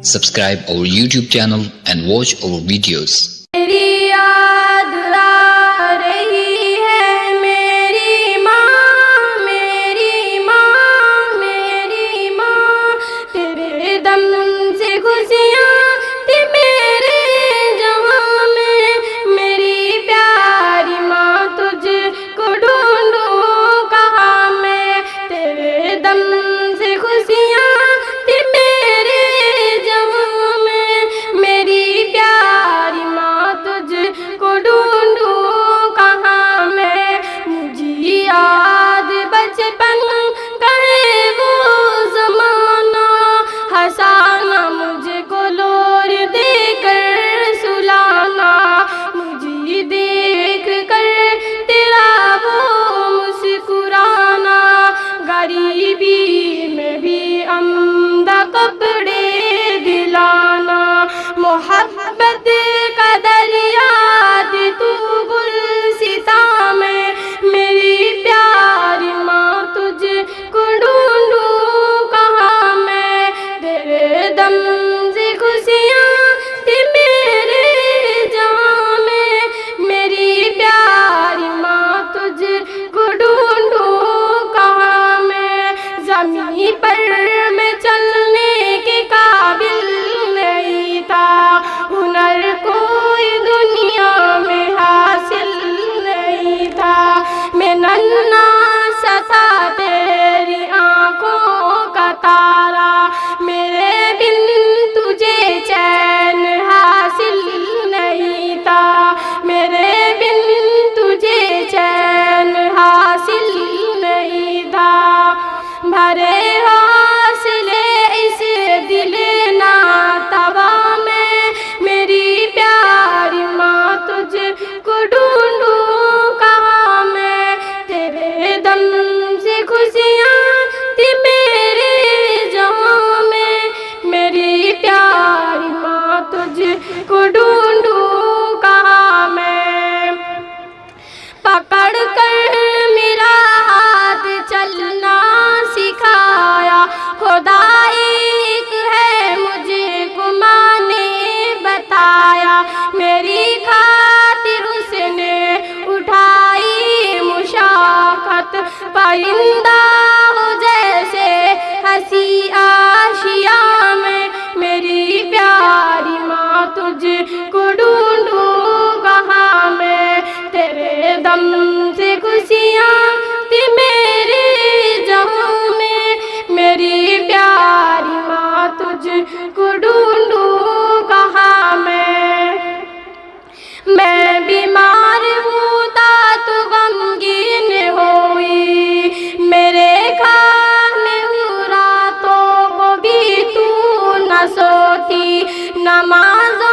Subscribe our YouTube channel and watch our videos. मेरी याद आ रही है मेरी माँ, मेरी माँ, मेरी माँ। तेरे दम से खुशियाँ थी मेरे जहाँ में। मेरी प्यारी माँ तुझको ढूंढूं कहाँ मैं। तेरे दम से खुशियाँ थी मेरे जहाँ में। मेरी प्यारी माँ तुझको ढूंढूं कहाँ मैं। मुझे याद बचपन का है वो ज़माना, हंसाना मुझको लोर देकर सुलाना। मुझे देख कर तेरा वो मुस्कुराना, गरीबी में भी अम्दा कपड़े दिलाना। मोहब्बत का दरिया थी तू गुलसिता में। मेरी प्यारी माँ तुझको ढूंढूं कहाँ मैं। तेरे दम से खुशियाँ थी मेरे जहाँ में। मेरी प्यारी माँ तुझको ढूंढूं कहाँ मैं। ज़मीन पर मैं चलने के काबिल नहीं था, हुनर कोई दुनिया में हासिल नहीं था। मैं नन्हा सा था तेरी आँखों का तारा, मेरे बिन तुझे चैन हासिल नहीं था। मेरे बिन तुझे चैन हासिल नहीं था। भरे हौसले इस दिल नातवा में। मेरी प्यारी माँ तुझको ढूंढूं कहाँ मैं। तेरे दम से खुशियाँ थी मेरे जहाँ में। मेरी प्यारी माँ तुझको ढूंढूं कहाँ मैं। पकड़ कर मेरा हाथ चलना सिखाया, खुदा एक है मुझे घुमाने बताया। मेरी खातिर उसने उठाई मुशाक़त, परिंदा हो जैसे हंसी आशिया में। मेरी प्यारी माँ तुझको ढूंढूं कहाँ मैं। तेरे दम से खुशियाँ थी मेरे जहाँ में। मेरी प्यारी माँ तुझको ढूंढूं कहाँ मैं। मैं बीमार हूँ तो गमगीन हुई, मेरे खाने रातों को भी तू न सोती। नमाज़